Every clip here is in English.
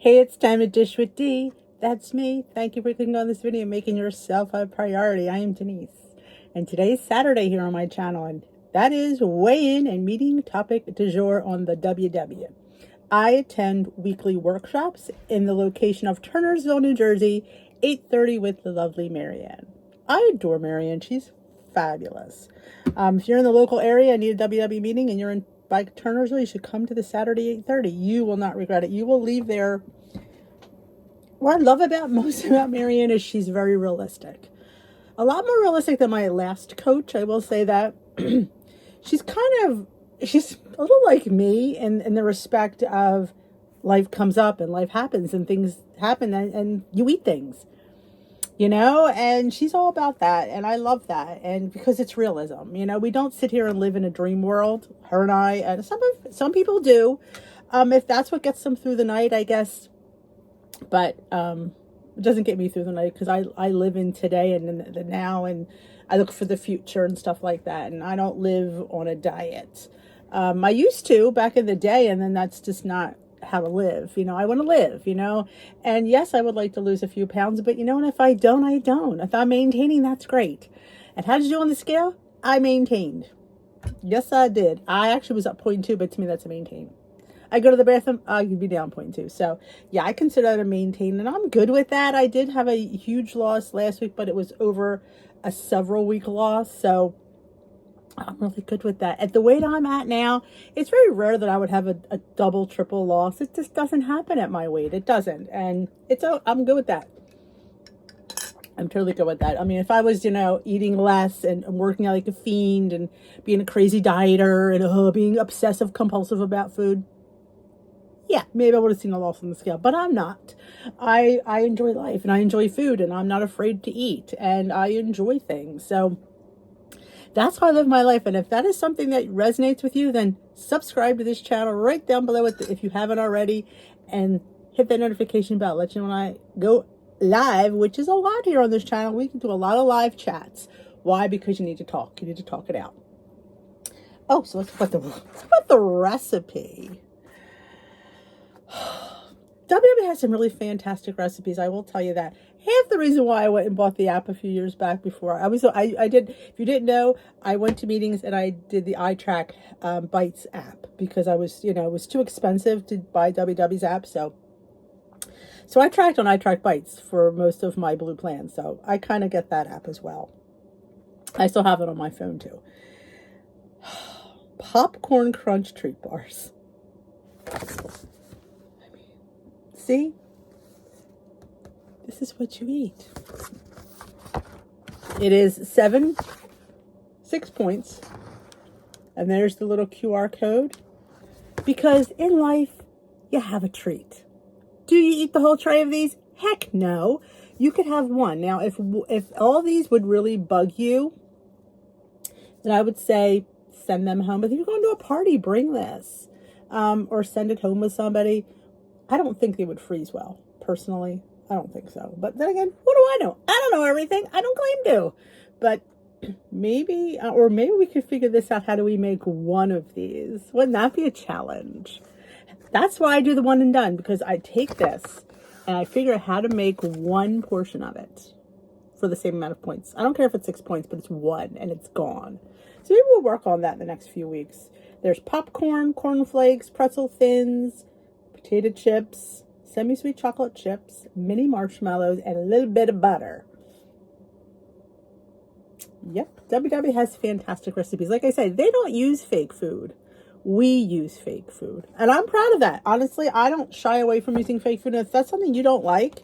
Hey, it's time to dish with D. That's me. Thank you for clicking on this video and making yourself a priority. I am Denise. And today's Saturday here on my channel, and that is weigh-in and meeting topic du jour on the WW. I attend weekly workshops in the location of Turnersville, New Jersey, 8:30 with the lovely Marianne. I adore Marianne. She's fabulous. If you're in the local area and need a WW meeting and you're in by Turnersville, you should come to the Saturday 8:30. You will not regret it. You will leave there. What I love most about Marianne is she's very realistic. A lot more realistic than my last coach, I will say that. she's a little like me in the respect of life comes up and life happens and things happen and you eat things. And she's all about that, and I love that, and because it's realism. We don't sit here and live in a dream world, her and I, and some people do, if that's what gets them through the night, I guess, but it doesn't get me through the night, because I live in today and in the now, and I look for the future and stuff like that, and I don't live on a diet. I used to back in the day, and then that's just not how to live. I want to live, and yes, I would like to lose a few pounds, but and if I don't, I don't. If I'm maintaining, that's great. And how did you do on the scale? I maintained. Yes, I did. I actually was up 0.2, but to me, that's a maintain. I go to the bathroom, I could be down 0.2. So yeah, I consider that a maintain, and I'm good with that. I did have a huge loss last week, but it was over a several week loss. So I'm really good with that. At the weight I'm at now, it's very rare that I would have a double, triple loss. It just doesn't happen at my weight. It doesn't. And I'm good with that. I'm totally good with that. I mean, if I was, eating less and working out like a fiend and being a crazy dieter and being obsessive compulsive about food, yeah, maybe I would have seen a loss on the scale, but I'm not. I enjoy life, and I enjoy food, and I'm not afraid to eat, and I enjoy things. So that's how I live my life. And if that is something that resonates with you, then subscribe to this channel right down below if you haven't already, and hit that notification bell. Let you know when I go live, which is a lot here on this channel. We can do a lot of live chats. Why? Because you need to talk. You need to talk it out. Oh, so let's put the recipe. WW has some really fantastic recipes. I will tell you that. Half the reason why I went and bought the app a few years back before I did, if you didn't know, I went to meetings and I did the iTrack Bites app, because I was, it was too expensive to buy WW's app. So I tracked on iTrack Bites for most of my blue plans. So I kind of get that app as well. I still have it on my phone too. Popcorn Crunch treat bars. See? This is what you eat. It is 6 points. And there's the little QR code. Because in life, you have a treat. Do you eat the whole tray of these? Heck no. You could have one. Now, if all these would really bug you, then I would say send them home. But if you're going to a party, bring this. Or send it home with somebody. I don't think they would freeze well, personally. I don't think so. But then again, what do I know? I don't know everything. I don't claim to. But maybe we could figure this out. How do we make one of these? Wouldn't that be a challenge? That's why I do the one and done, because I take this and I figure out how to make one portion of it for the same amount of points. I don't care if it's 6 points, but it's one and it's gone. So maybe we'll work on that in the next few weeks. There's popcorn, cornflakes, pretzel thins, potato chips, semi-sweet chocolate chips, mini marshmallows, and a little bit of butter. Yep, WW has fantastic recipes. Like I said, they don't use fake food. We use fake food. And I'm proud of that. Honestly, I don't shy away from using fake food. And if that's something you don't like,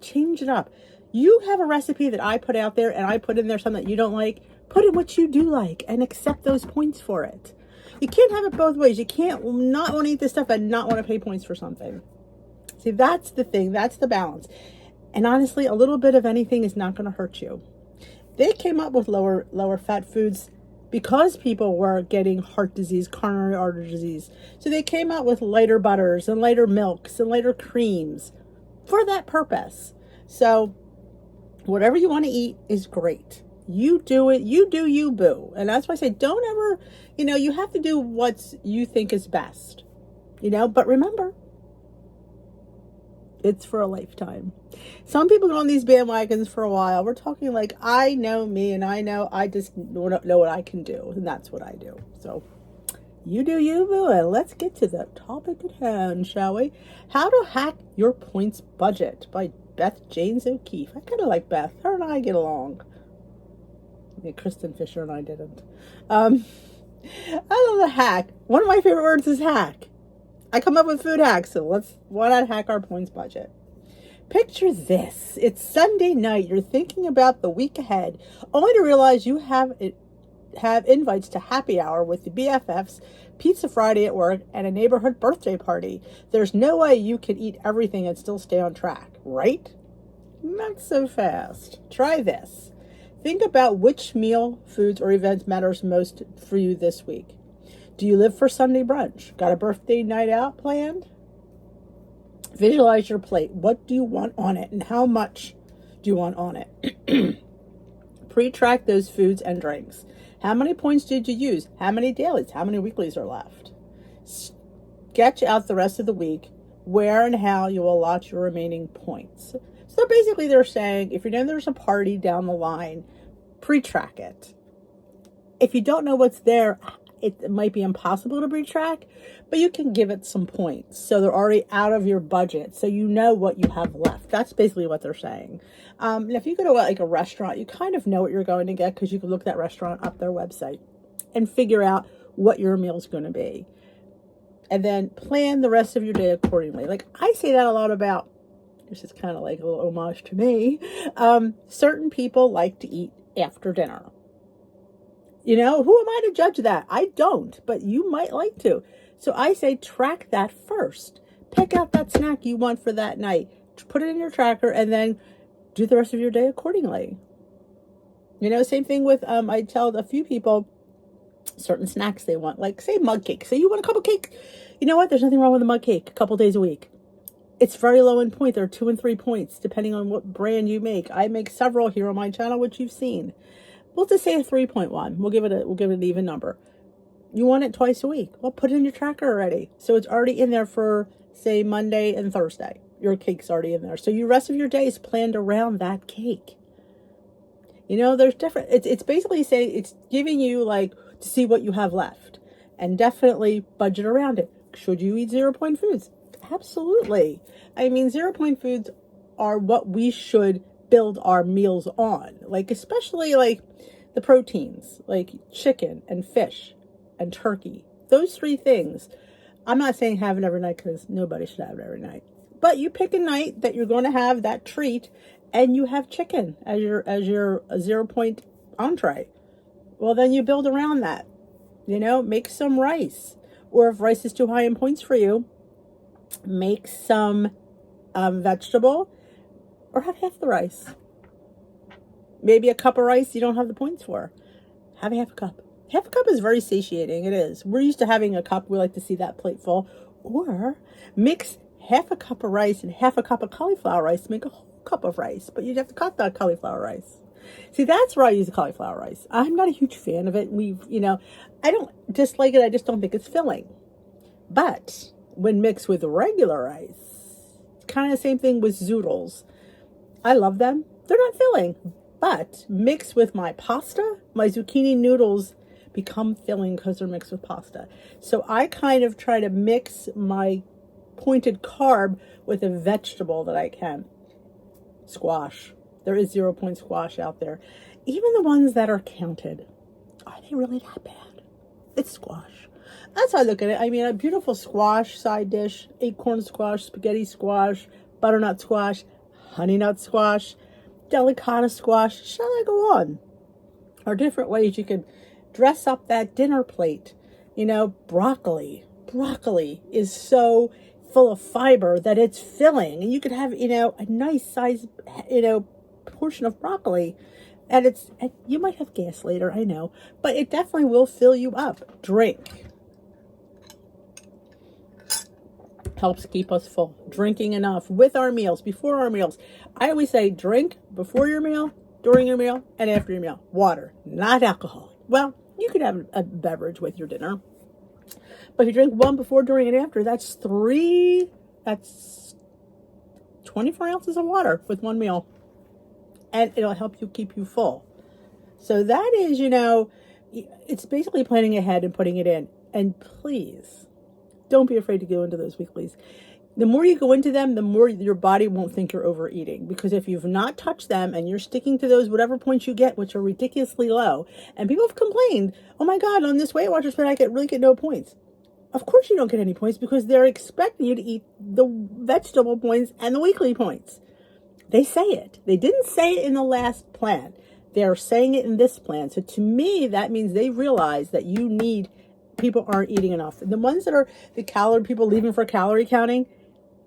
change it up. You have a recipe that I put out there and I put in there something that you don't like, put in what you do like and accept those points for it. You can't have it both ways. You can't not want to eat this stuff and not want to pay points for something. See, that's the thing. That's the balance. And honestly, a little bit of anything is not going to hurt you. They came up with lower fat foods because people were getting heart disease, coronary artery disease. So they came out with lighter butters and lighter milks and lighter creams for that purpose. So whatever you want to eat is great. You do it. You do you, boo. And that's why I say don't ever, you have to do what you think is best. But remember, It's for a lifetime. Some people go on these bandwagons for a while. We're talking like, I know me and I just don't know what I can do. And that's what I do. So you do you, boo. And let's get to the topic at hand, shall we? How to Hack Your Points Budget by Beth James O'Keefe. I kind of like Beth. Her and I get along. Yeah, Kristen Fisher and I didn't. I love the hack. One of my favorite words is hack. I come up with food hacks, so why not hack our points budget? Picture this. It's Sunday night. You're thinking about the week ahead, only to realize you have invites to happy hour with the BFFs, Pizza Friday at work, and a neighborhood birthday party. There's no way you can eat everything and still stay on track, right? Not so fast. Try this. Think about which meal, foods, or events matters most for you this week. Do you live for Sunday brunch? Got a birthday night out planned? Visualize your plate. What do you want on it and how much do you want on it? Pre-track those foods and drinks. How many points did you use? How many dailies? How many weeklies are left? Sketch out the rest of the week where and how you will allot your remaining points. So basically they're saying if you know there's a party down the line, pre-track it. If you don't know what's there, it might be impossible to pre-track, but you can give it some points. So they're already out of your budget. So you know what you have left. That's basically what they're saying. And if you go to like a restaurant, you kind of know what you're going to get because you can look that restaurant up their website and figure out what your meal is going to be. And then plan the rest of your day accordingly. Like I say that a lot about, this is kind of like a little homage to me. Certain people like to eat after dinner. You know, who am I to judge that? I don't, but you might like to. So I say track that first. Pick out that snack you want for that night. Put it in your tracker and then do the rest of your day accordingly. You know, same thing with, I tell a few people certain snacks they want, like say mug cake. Say you want a cup of cake. You know what? There's nothing wrong with a mug cake a couple days a week. It's very low in point. There are 2 and 3 points depending on what brand you make. I make several here on my channel, which you've seen. We'll just say a 3.1. We'll give it an even number. You want it twice a week. Well, put it in your tracker already. So it's already in there for, say, Monday and Thursday. Your cake's already in there. So your rest of your day is planned around that cake. You know, there's different, it's basically saying, it's giving you like to see what you have left. And definitely budget around it. Should you eat 0-point foods? Absolutely. I mean, 0-point foods are what we should build our meals on. Like, especially like the proteins, like chicken and fish and turkey. Those 3 things. I'm not saying have it every night because nobody should have it every night. But you pick a night that you're going to have that treat and you have chicken as your 0-point entree. Well, then you build around that. You know, make some rice. Or if rice is too high in points for you, make some vegetable or have half the rice. Maybe a cup of rice you don't have the points for. Have half a cup. Half a cup is very satiating. It is. We're used to having a cup. We like to see that plate full. Or mix half a cup of rice and half a cup of cauliflower rice to make a whole cup of rice. But you'd have to cut that cauliflower rice. See, that's where I use the cauliflower rice. I'm not a huge fan of it. I don't dislike it. I just don't think it's filling. But when mixed with regular rice, it's kind of the same thing with zoodles. I love them. They're not filling. But mixed with my pasta, my zucchini noodles become filling because they're mixed with pasta. So I kind of try to mix my pointed carb with a vegetable that I can. Squash. There is 0-point squash out there. Even the ones that are counted. Are they really that bad? It's squash. That's how I look at it. I mean, a beautiful squash side dish, acorn squash, spaghetti squash, butternut squash, honey nut squash, delicata squash. Shall I go on? Or different ways you can dress up that dinner plate. You know, broccoli. Broccoli is so full of fiber that it's filling. And you could have, a nice size, portion of broccoli. And you might have gas later, I know. But it definitely will fill you up. Drink. Helps keep us full. Drinking enough with our meals, before our meals. I always say drink before your meal, during your meal, and after your meal. Water, not alcohol. Well, you could have a beverage with your dinner. But if you drink one before, during, and after, that's 3. That's 24 ounces of water with one meal. And it'll help you keep you full. So that is, it's basically planning ahead and putting it in. And please, don't be afraid to go into those weeklies. The more you go into them, the more your body won't think you're overeating. Because if you've not touched them and you're sticking to those whatever points you get, which are ridiculously low, and people have complained, oh my God, on this Weight Watchers plan, I get no points. Of course you don't get any points because they're expecting you to eat the vegetable points and the weekly points. They say it. They didn't say it in the last plan. They're saying it in this plan. So to me, that means they realize that people aren't eating enough. And the ones that are the calorie people leaving for calorie counting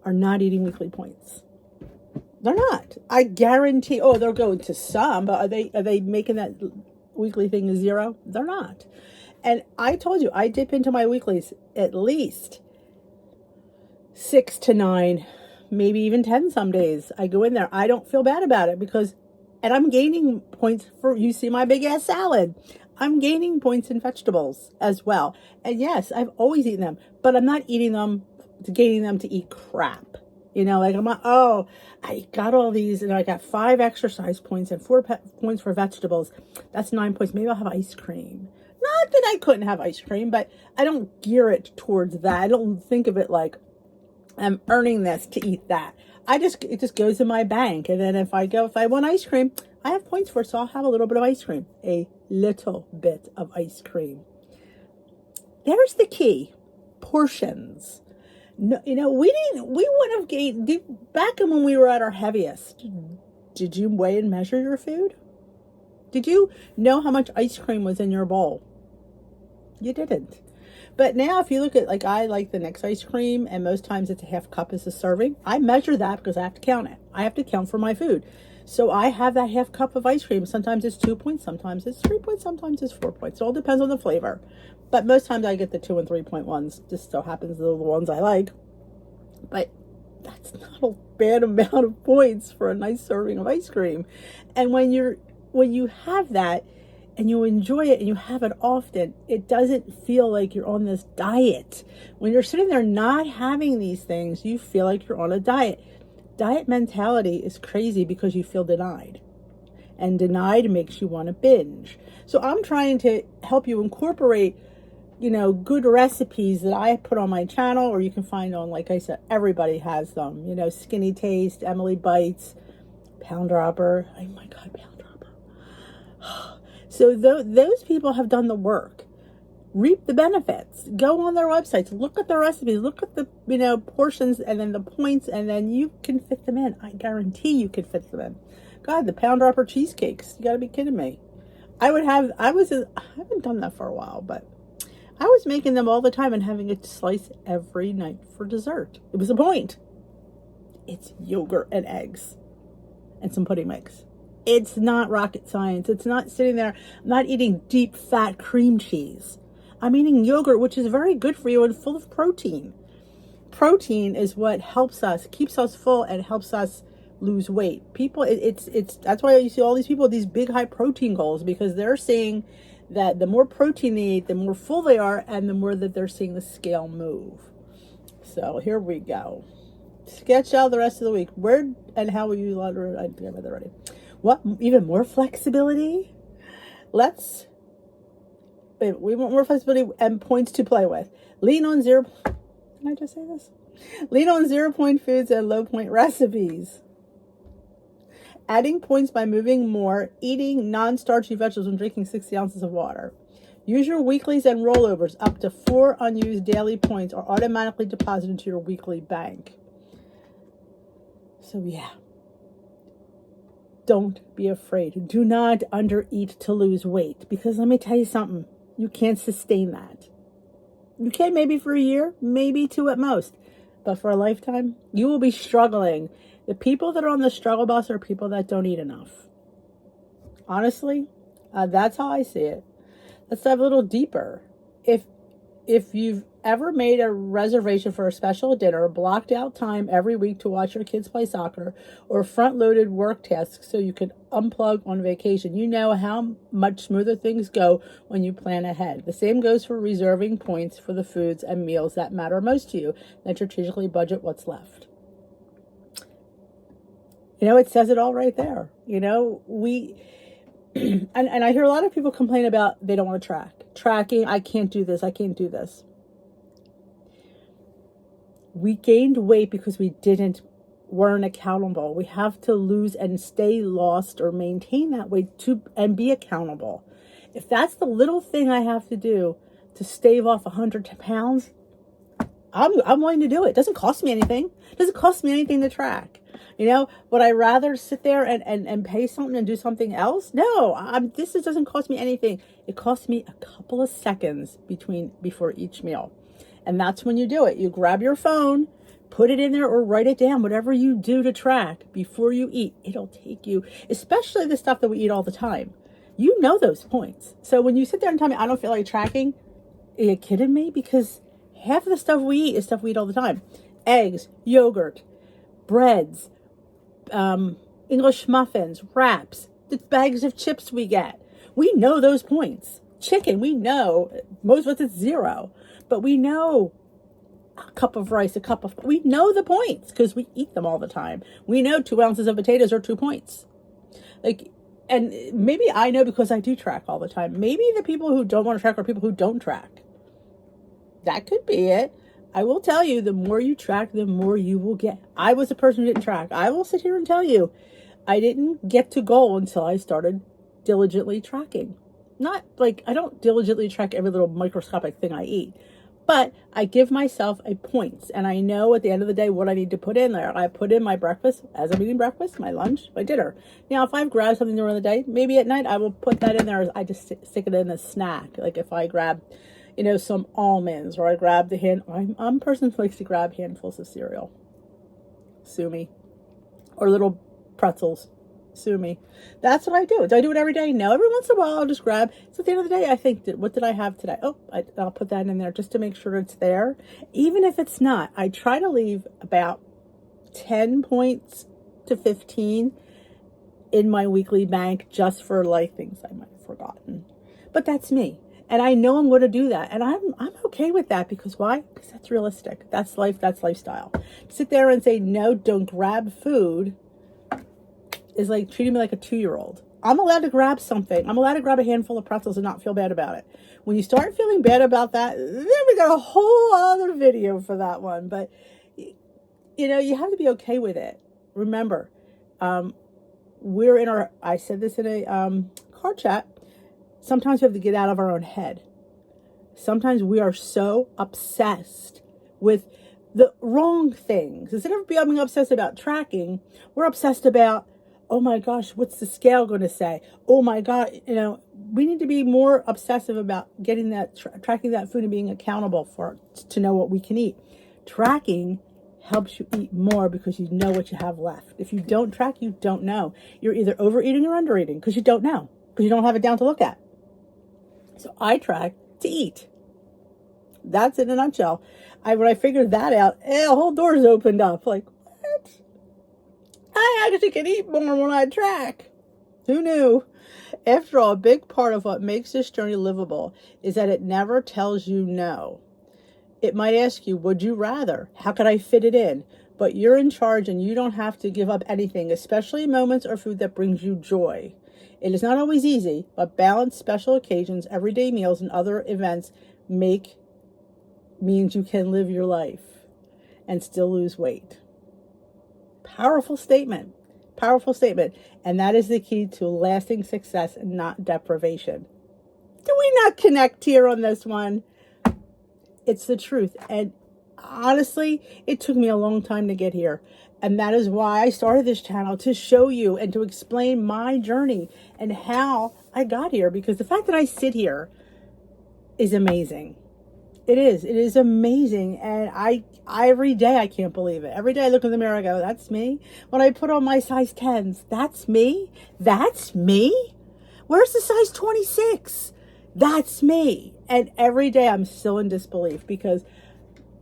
are not eating weekly points. They're not. I guarantee. Oh, they're going to some, but are they making that weekly thing a zero? They're not. And I told you, I dip into my weeklies at least 6 to 9, maybe even 10 some days. I go in there. I don't feel bad about it and I'm gaining points you see my big ass salad. I'm gaining points in vegetables as well. And yes, I've always eaten them, but I'm not eating them gaining them to eat crap. Like I'm not, I got all these and I got 5 exercise points and 4 points for vegetables. That's 9 points. Maybe I'll have ice cream. Not that I couldn't have ice cream, but I don't gear it towards that. I don't think of it like I'm earning this to eat that. It just goes in my bank. And then if I want ice cream, I have points for it. So I'll have a little bit of ice cream, a little bit of ice cream. There's the key. Portions. No, we would have gained back when we were at our heaviest. Did you weigh and measure your food? Did you know how much ice cream was in your bowl? You didn't. But now if you look at, I like the next ice cream, and most times it's a half cup as a serving. I measure that because I have to count it. I have to count for my food. So I have that half cup of ice cream. Sometimes it's 2 points, sometimes it's 3 points, sometimes it's 4 points. It all depends on the flavor. But most times I get the 2 and 3 point ones. Just so happens they're the ones I like. But that's not a bad amount of points for a nice serving of ice cream. And when you have that and you enjoy it and you have it often, it doesn't feel like you're on this diet. When you're sitting there not having these things, you feel like you're on a diet. Diet mentality is crazy because you feel denied. And denied makes you want to binge. So I'm trying to help you incorporate, good recipes that I put on my channel, or you can find on, like I said, everybody has them. Skinny Taste, Emily Bites, Pound Dropper. Oh my God, Pound Dropper. So those people have done the work. Reap the benefits. Go on their websites. Look at their recipes. Look at the, portions and then the points, and then you can fit them in. I guarantee you can fit them in. God, the Pound Dropper cheesecakes. You got to be kidding me. I haven't done that for a while, but I was making them all the time and having a slice every night for dessert. It was a point. It's yogurt and eggs and some pudding mix. It's not rocket science. It's not sitting there. I'm not eating deep fat cream cheese. I'm eating yogurt, which is very good for you and full of protein. Protein is what helps us, keeps us full, and helps us lose weight. People, that's why you see all these people with these big high protein goals, because they're seeing that the more protein they eat, the more full they are, and the more that they're seeing the scale move. So here we go. Sketch out the rest of the week. Where and how will you, I think I read that already. What, even more flexibility? We want more flexibility and points to play with. Lean on zero. Can I just say this? Lean on 0-point foods and low-point recipes. Adding points by moving more, eating non-starchy vegetables, and drinking 60 ounces of water. Use your weeklies and rollovers. Up to 4 unused daily points are automatically deposited into your weekly bank. So yeah. Don't be afraid. Do not undereat to lose weight, because let me tell you something. You can't sustain that. You can maybe for a year, maybe 2 at most. But for a lifetime, you will be struggling. The people that are on the struggle bus are people that don't eat enough. Honestly, that's how I see it. Let's dive a little deeper. If you've ever made a reservation for a special dinner, blocked out time every week to watch your kids play soccer, or front-loaded work tasks so you can unplug on vacation, you know how much smoother things go when you plan ahead. The same goes for reserving points for the foods and meals that matter most to you, then strategically budget what's left. It says it all right there. And I hear a lot of people complain about they don't want to tracking. I can't do this. I can't do this. We gained weight because we weren't accountable. We have to lose and stay lost or maintain that weight and be accountable. If that's the little thing I have to do to stave off 100 pounds, I'm willing to do it. It doesn't cost me anything. It doesn't cost me anything to track. Would I rather sit there and pay something and do something else? No, this doesn't cost me anything. It costs me a couple of seconds before each meal. And that's when you do it. You grab your phone, put it in there or write it down, whatever you do to track before you eat. It'll take you, especially the stuff that we eat all the time. You know those points. So when you sit there and tell me, I don't feel like tracking, are you kidding me? Because half of the stuff we eat is stuff we eat all the time. Eggs, yogurt, breads, English muffins, wraps, the bags of chips we get. We know those points. Chicken, we know, most of it's 0. But we know a cup of rice, we know the points because we eat them all the time. We know 2 ounces of potatoes are 2 points. And maybe I know because I do track all the time. Maybe the people who don't want to track are people who don't track. That could be it. I will tell you, the more you track, the more you will get. I was a person who didn't track. I will sit here and tell you, I didn't get to goal until I started diligently tracking. Not like I don't diligently track every little microscopic thing I eat, but I give myself a points, and I know at the end of the day what I need to put in there. I put in my breakfast as I'm eating breakfast, my lunch, my dinner. Now, if I've grabbed something during the day, maybe at night I will put that in there. I just stick it in a snack. Like if I grab, some almonds, or I grab I'm a person who likes to grab handfuls of cereal. Sue me. Or little pretzels. Sue me. That's what I do. Do I do it every day? No. Every once in a while, I'll just grab. So at the end of the day, I think, what did I have today? Oh, I'll put that in there just to make sure it's there. Even if it's not, I try to leave about 10 points to 15 in my weekly bank just for things I might have forgotten. But that's me. And I know I'm going to do that. And I'm okay with that because why? Because that's realistic. That's life. That's lifestyle. Sit there and say, no, don't grab food is like treating me like a 2-year-old. I'm allowed to grab something. I'm allowed to grab a handful of pretzels and not feel bad about it. When you start feeling bad about that, then we got a whole other video for that one. But, you have to be okay with it. Remember, I said this in a car chat, sometimes we have to get out of our own head. Sometimes we are so obsessed with the wrong things. Instead of becoming obsessed about tracking, we're obsessed about, oh my gosh, what's the scale going to say? Oh my God, we need to be more obsessive about getting that, tracking that food and being accountable to know what we can eat. Tracking helps you eat more because you know what you have left. If you don't track, you don't know. You're either overeating or undereating because you don't know, because you don't have it down to look at. So I track to eat. That's in a nutshell. When I figured that out, a whole doors opened up. Like, what? I actually can eat more when I track. Who knew? After all, a big part of what makes this journey livable is that it never tells you no. It might ask you, would you rather? How could I fit it in? But you're in charge and you don't have to give up anything, especially moments or food that brings you joy. It is not always easy, but balanced special occasions, everyday meals, and other events means you can live your life and still lose weight. Powerful statement. Powerful statement. And that is the key to lasting success and not deprivation. Do we not connect here on this one? It's the truth. And honestly, it took me a long time to get here. And that is why I started this channel, to show you and to explain my journey and how I got here. Because the fact that I sit here is amazing. It is amazing. And every day I can't believe it. Every day I look in the mirror, I go, that's me. When I put on my size 10s, that's me. That's me. Where's the size 26? That's me. And every day I'm still in disbelief because,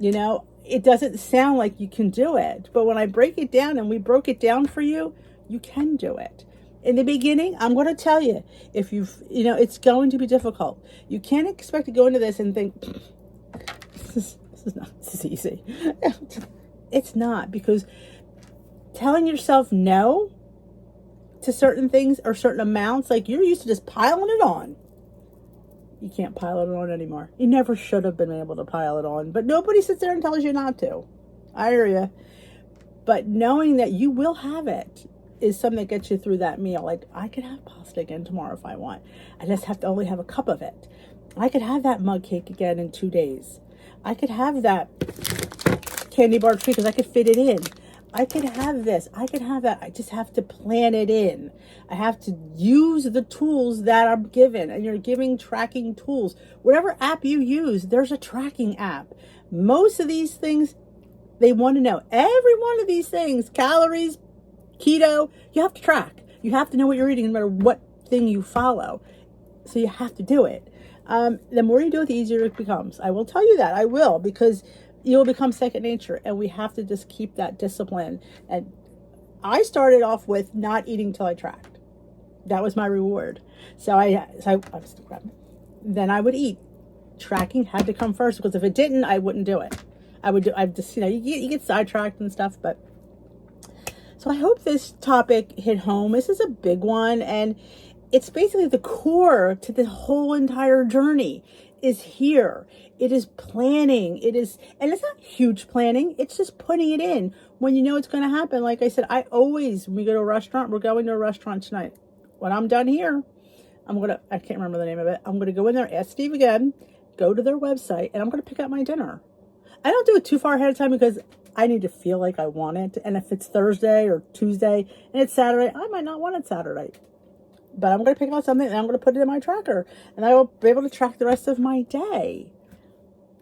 it doesn't sound like you can do it. But when I break it down, and we broke it down for you, you can do it. In the beginning, I'm going to tell you, if it's going to be difficult. You can't expect to go into this and think, this is easy. It's not, because telling yourself no to certain things or certain amounts. Like you're used to just piling it on. You can't pile it on anymore. You never should have been able to pile it on, but nobody sits there and tells you not to. I hear you. But knowing that you will have it is something that gets you through that meal. Like I could have pasta again tomorrow if I want. I just have to only have a cup of it. I could have that mug cake again in 2 days. I could have that candy bar treat because I could fit it in. I could have this. I could have that. I just have to plan it in. I have to use the tools that I'm given. And you're giving tracking tools. Whatever app you use, there's a tracking app. Most of these things, they want to know. Every one of these things, calories, keto, you have to track. You have to know what you're eating no matter what thing you follow. So you have to do it. The more you do it, the easier it becomes. I will tell you that. I will, because you'll become second nature, and we have to just keep that discipline. And I started off with not eating till I tracked. That was my reward. Then I would eat. Tracking had to come first, because if it didn't, I wouldn't do it. I'd just, you get sidetracked and stuff. But so I hope this topic hit home. This is a big one, and it's basically the core to the whole entire journey is here. It is planning. And it's not huge planning. It's just putting it in when you know it's going to happen. Like I said, when we go to a restaurant, we're going to a restaurant tonight. When I'm done here, I can't remember the name of it. I'm going to go in there, ask Steve again, go to their website, and I'm going to pick out my dinner. I don't do it too far ahead of time because I need to feel like I want it. And if it's Thursday or Tuesday and it's Saturday, I might not want it Saturday. But I'm going to pick out something and I'm going to put it in my tracker. And I will be able to track the rest of my day.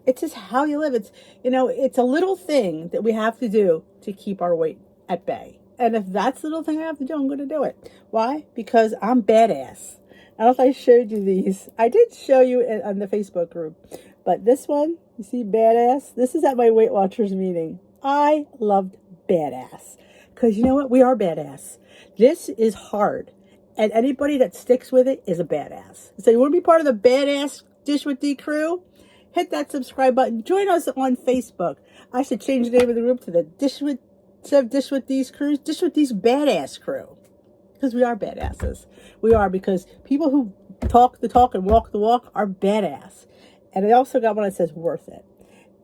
It's just how you live. It's a little thing that we have to do to keep our weight at bay. And if that's the little thing I have to do, I'm going to do it. Why? Because I'm badass. I don't know if I showed you these. I did show you on the Facebook group. But this one, you see badass? This is at my Weight Watchers meeting. I loved badass. Because you know what? We are badass. This is hard. And anybody that sticks with it is a badass. So you want to be part of the badass Dish with D crew? Hit that subscribe button. Join us on Facebook. I should change the name of the group to the Dish with D's crew. Dish with D's badass crew. Because we are badasses. We are, because people who talk the talk and walk the walk are badass. And I also got one that says worth it.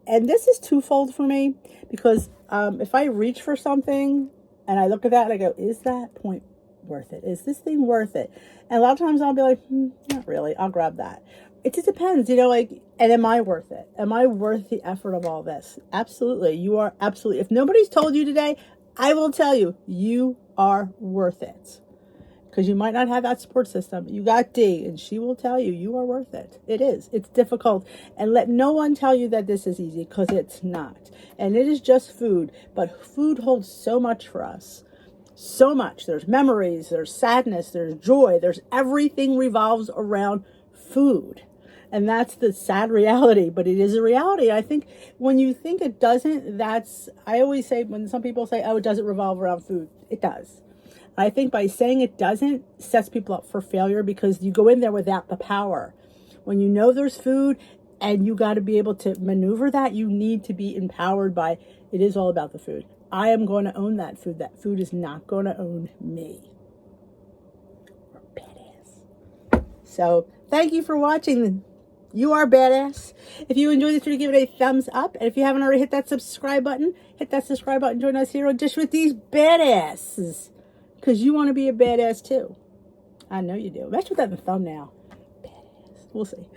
And this is twofold for me, because if I reach for something and I look at that and I go, is that point worth it? Is this thing worth it? And a lot of times I'll be like, not really. I'll grab that. It just depends, and am I worth it? Am I worth the effort of all this? Absolutely. You are absolutely. If nobody's told you today, I will tell you, you are worth it. Because you might not have that support system. You got D, and she will tell you, you are worth it. It is. It's difficult. And let no one tell you that this is easy, because it's not. And it is just food. But food holds so much for us. So much. There's memories, there's sadness, there's joy, there's everything revolves around food. And that's the sad reality, but it is a reality. I think when you think it doesn't, I always say, when some people say, oh, it doesn't revolve around food, it does. I think by saying it doesn't, sets people up for failure, because you go in there without the power. When you know there's food and you got to be able to maneuver that, you need to be empowered by, it is all about the food. I am going to own that food. That food is not going to own me. We're badass. So thank you for watching. You are badass. If you enjoyed this video, give it a thumbs up. And if you haven't already hit that subscribe button, hit that subscribe button. Join us here on Dish with These Badasses. Because you want to be a badass too. I know you do. Let's put that in the thumbnail. Badass. We'll see.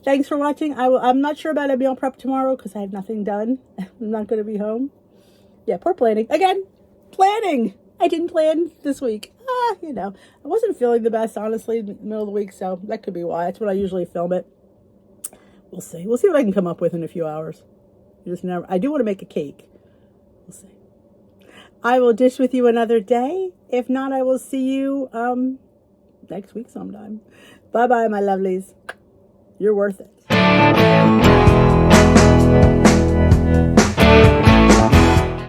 Thanks for watching. I'm not sure about a meal prep tomorrow because I have nothing done. I'm not going to be home. Yeah, poor planning. Again, planning. I didn't plan this week. I wasn't feeling the best, honestly, in the middle of the week. So that could be why. That's when I usually film it. We'll see. We'll see what I can come up with in a few hours. I do want to make a cake. We'll see. I will dish with you another day. If not, I will see you next week sometime. Bye-bye, my lovelies. You're worth it.